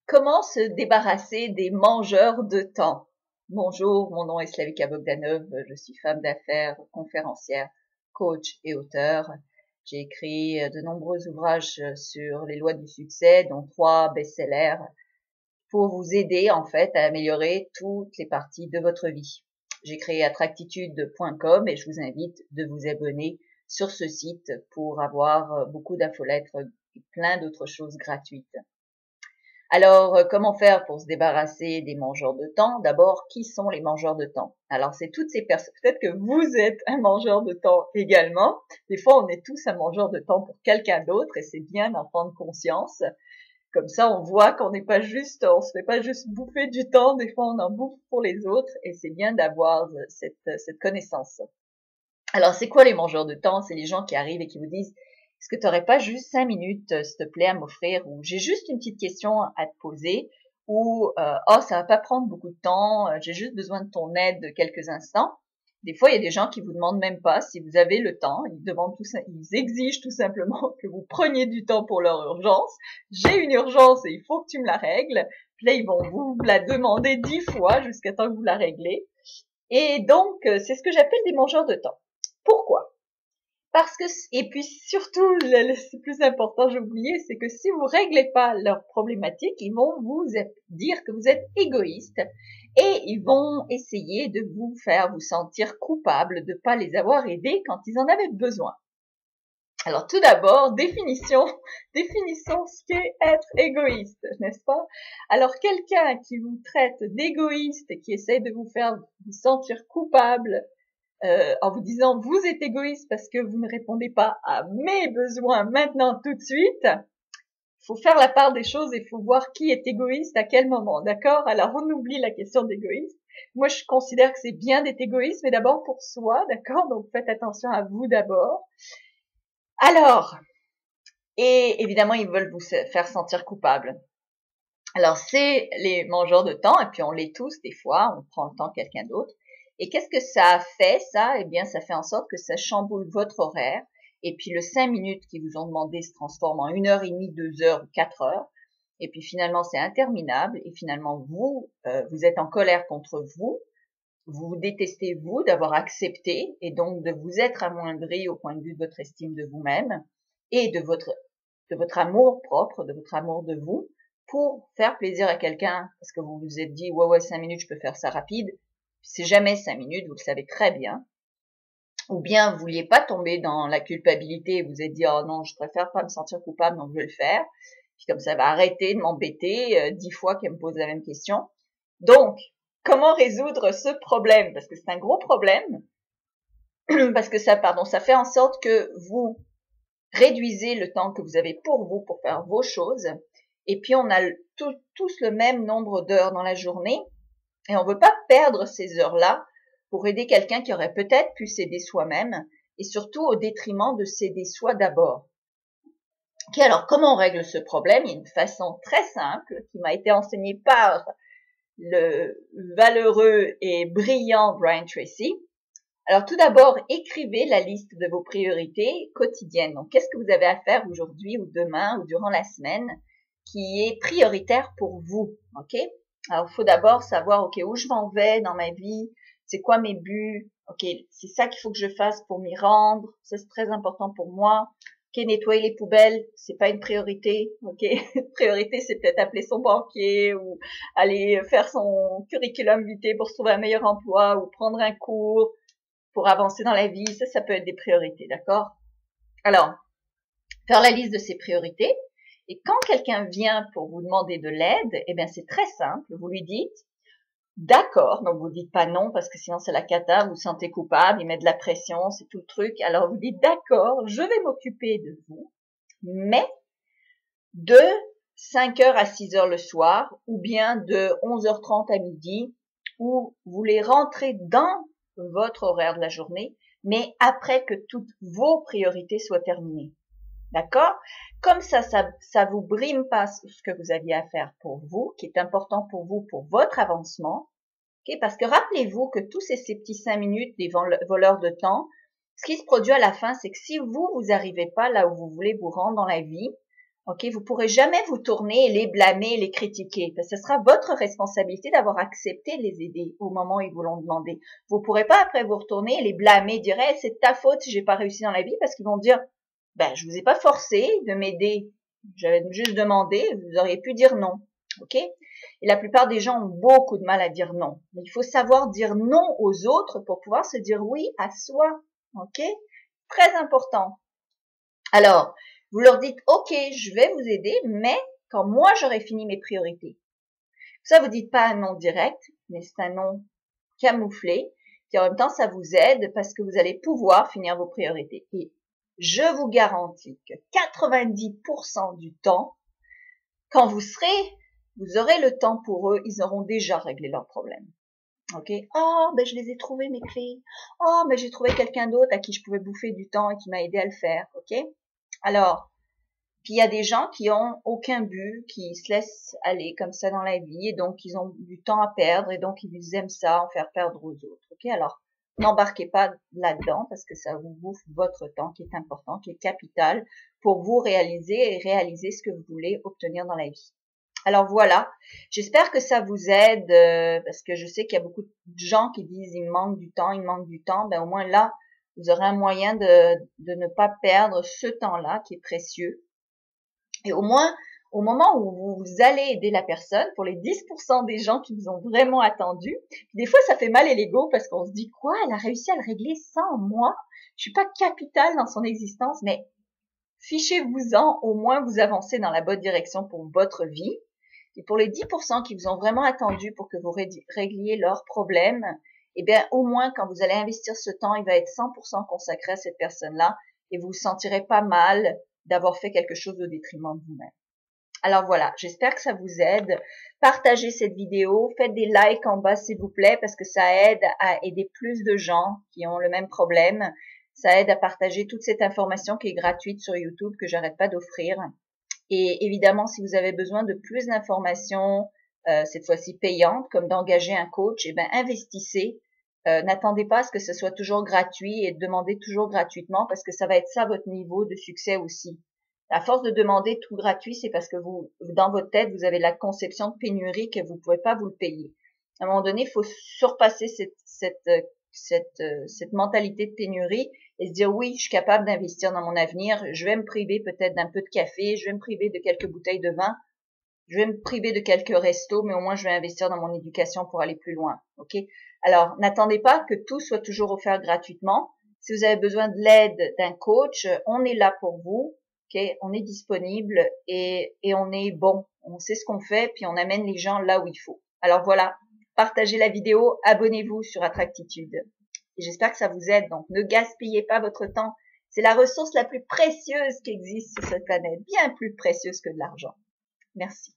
Comment se débarrasser des mangeurs de temps? Bonjour, mon nom est Slavika Bogdanov, je suis femme d'affaires, conférencière, coach et auteure. J'ai écrit de nombreux ouvrages sur les lois du succès, dont 3 best-sellers, pour vous aider en fait à améliorer toutes les parties de votre vie. J'ai créé attractitude.com et je vous invite de vous abonner sur ce site pour avoir beaucoup d'infolettres et plein d'autres choses gratuites. Alors, comment faire pour se débarrasser des mangeurs de temps? D'abord, qui sont les mangeurs de temps? Alors, c'est toutes ces personnes. Peut-être que vous êtes un mangeur de temps également. Des fois, on est tous un mangeur de temps pour quelqu'un d'autre et c'est bien d'en prendre conscience. Comme ça, on voit qu'on n'est pas juste, on se fait pas juste bouffer du temps. Des fois, on en bouffe pour les autres et c'est bien d'avoir cette connaissance. Alors, c'est quoi les mangeurs de temps? C'est les gens qui arrivent et qui vous disent: est-ce que tu n'aurais pas juste 5 minutes, s'il te plaît, à m'offrir, ou j'ai juste une petite question à te poser, ou oh, ça va pas prendre beaucoup de temps, j'ai juste besoin de ton aide de quelques instants. Des fois, il y a des gens qui vous demandent même pas si vous avez le temps, ils exigent tout simplement que vous preniez du temps pour leur urgence. J'ai une urgence et il faut que tu me la règles. Puis là, ils vont vous la demander 10 fois jusqu'à temps que vous la réglez. Et donc, c'est ce que j'appelle des mangeurs de temps. Pourquoi? Parce que, et puis surtout, le plus important, j'ai oublié, c'est que si vous réglez pas leurs problématiques, ils vont vous dire que vous êtes égoïste et ils vont essayer de vous faire vous sentir coupable de pas les avoir aidés quand ils en avaient besoin. Alors tout d'abord, définissons ce qu'est être égoïste, n'est-ce pas? Alors quelqu'un qui vous traite d'égoïste et qui essaie de vous faire vous sentir coupable en vous disant vous êtes égoïste parce que vous ne répondez pas à mes besoins maintenant tout de suite. Il faut faire la part des choses et il faut voir qui est égoïste à quel moment, d'accord? Alors on oublie la question d'égoïste. Moi je considère que c'est bien d'être égoïste, mais d'abord pour soi, d'accord? Donc faites attention à vous d'abord. Alors, et évidemment ils veulent vous faire sentir coupable. Alors c'est les mangeurs de temps, et puis on l'est tous des fois, on prend le temps de quelqu'un d'autre. Et qu'est-ce que ça a fait, ça? Eh bien, ça fait en sorte que ça chamboule votre horaire. Et puis, le 5 minutes qu'ils vous ont demandé se transforme en 1h30, 2 heures ou 4 heures. Et puis, finalement, c'est interminable. Et finalement, vous êtes en colère contre vous. Vous vous détestez, vous, d'avoir accepté et donc de vous être amoindri au point de vue de votre estime de vous-même et de votre amour propre, de votre amour de vous pour faire plaisir à quelqu'un parce que vous vous êtes dit, ouais, 5 minutes, je peux faire ça rapide. C'est jamais 5 minutes, vous le savez très bien. Ou bien vous vouliez pas tomber dans la culpabilité et vous êtes dit, oh non, je préfère pas me sentir coupable, donc je vais le faire. Puis comme ça va arrêter de m'embêter 10 fois qu'elle me pose la même question. Donc, comment résoudre ce problème? Parce que c'est un gros problème. Parce que ça fait en sorte que vous réduisez le temps que vous avez pour vous, pour faire vos choses. Et puis, on a tous le même nombre d'heures dans la journée. Et on ne veut pas perdre ces heures-là pour aider quelqu'un qui aurait peut-être pu s'aider soi-même et surtout au détriment de s'aider soi d'abord. Ok, alors comment on règle ce problème? Il y a une façon très simple qui m'a été enseignée par le valeureux et brillant Brian Tracy. Alors tout d'abord, écrivez la liste de vos priorités quotidiennes. Donc qu'est-ce que vous avez à faire aujourd'hui ou demain ou durant la semaine qui est prioritaire pour vous, ok? Alors, il faut d'abord savoir, ok, où je m'en vais dans ma vie, c'est quoi mes buts, ok, c'est ça qu'il faut que je fasse pour m'y rendre, ça c'est très important pour moi. Ok, nettoyer les poubelles, c'est pas une priorité, ok. Priorité, c'est peut-être appeler son banquier ou aller faire son curriculum vitae pour se trouver un meilleur emploi ou prendre un cours pour avancer dans la vie, ça peut être des priorités, d'accord? Alors, faire la liste de ses priorités. Et quand quelqu'un vient pour vous demander de l'aide, eh bien c'est très simple. Vous lui dites d'accord, donc vous dites pas non parce que sinon c'est la cata, vous vous sentez coupable, il met de la pression, c'est tout le truc. Alors vous dites d'accord, je vais m'occuper de vous, mais de 5h à 6h le soir, ou bien de 11h30 à midi, où vous les rentrez dans votre horaire de la journée, mais après que toutes vos priorités soient terminées. D'accord? Comme ça vous brime pas ce que vous aviez à faire pour vous, qui est important pour vous, pour votre avancement. Okay? Parce que rappelez-vous que tous ces petits 5 minutes des voleurs de temps, ce qui se produit à la fin, c'est que si vous arrivez pas là où vous voulez vous rendre dans la vie, Ok, vous pourrez jamais vous tourner et les blâmer, les critiquer, parce que ce sera votre responsabilité d'avoir accepté de les aider au moment où ils vous l'ont demandé. Vous pourrez pas après vous retourner et les blâmer, dire hey, c'est de ta faute si j'ai pas réussi dans la vie, parce qu'ils vont dire ben je vous ai pas forcé de m'aider, j'avais juste demandé, vous auriez pu dire non. Ok? Et la plupart des gens ont beaucoup de mal à dire non. Mais il faut savoir dire non aux autres pour pouvoir se dire oui à soi. Ok? Très important. Alors, vous leur dites, OK, je vais vous aider, mais quand moi j'aurai fini mes priorités. Ça, vous dites pas un non direct, mais c'est un non camouflé, qui en même temps, ça vous aide parce que vous allez pouvoir finir vos priorités. Et je vous garantis que 90% du temps, quand vous aurez le temps pour eux, ils auront déjà réglé leurs problèmes. OK? Oh, ben, je les ai trouvés, mes clés. Oh, mais j'ai trouvé quelqu'un d'autre à qui je pouvais bouffer du temps et qui m'a aidé à le faire. OK? Alors, puis il y a des gens qui ont aucun but, qui se laissent aller comme ça dans la vie et donc ils ont du temps à perdre et donc ils aiment ça, en faire perdre aux autres. Ok, alors n'embarquez pas là-dedans parce que ça vous bouffe votre temps qui est important, qui est capital pour vous réaliser et réaliser ce que vous voulez obtenir dans la vie. Alors voilà, j'espère que ça vous aide parce que je sais qu'il y a beaucoup de gens qui disent il me manque du temps, il me manque du temps. Ben au moins là, vous aurez un moyen de ne pas perdre ce temps-là qui est précieux. Et au moins, au moment où vous allez aider la personne, pour les 10% des gens qui vous ont vraiment attendu, des fois ça fait mal à l'ego parce qu'on se dit quoi, elle a réussi à le régler sans moi, je suis pas capitale dans son existence, mais fichez-vous-en, au moins vous avancez dans la bonne direction pour votre vie. Et pour les 10% qui vous ont vraiment attendu pour que vous régliez leurs problèmes, eh bien au moins quand vous allez investir ce temps, il va être 100% consacré à cette personne-là et vous vous sentirez pas mal d'avoir fait quelque chose au détriment de vous-même. Alors voilà, j'espère que ça vous aide. Partagez cette vidéo, faites des likes en bas s'il vous plaît parce que ça aide à aider plus de gens qui ont le même problème. Ça aide à partager toute cette information qui est gratuite sur YouTube que j'arrête pas d'offrir. Et évidemment, si vous avez besoin de plus d'informations, cette fois-ci payantes, comme d'engager un coach, eh ben investissez. N'attendez pas à ce que ce soit toujours gratuit et demandez toujours gratuitement parce que ça va être ça votre niveau de succès aussi. À force de demander tout gratuit, c'est parce que vous, dans votre tête, vous avez la conception de pénurie que vous ne pouvez pas vous le payer. À un moment donné, il faut surpasser cette mentalité de pénurie et se dire oui, je suis capable d'investir dans mon avenir, je vais me priver peut-être d'un peu de café, je vais me priver de quelques bouteilles de vin, je vais me priver de quelques restos, mais au moins je vais investir dans mon éducation pour aller plus loin. Ok? Alors, n'attendez pas que tout soit toujours offert gratuitement. Si vous avez besoin de l'aide d'un coach, on est là pour vous. Okay? On est disponible et on est bon. On sait ce qu'on fait, puis on amène les gens là où il faut. Alors voilà, partagez la vidéo, abonnez-vous sur Attractitude. Et j'espère que ça vous aide. Donc, ne gaspillez pas votre temps. C'est la ressource la plus précieuse qui existe sur cette planète, bien plus précieuse que de l'argent. Merci.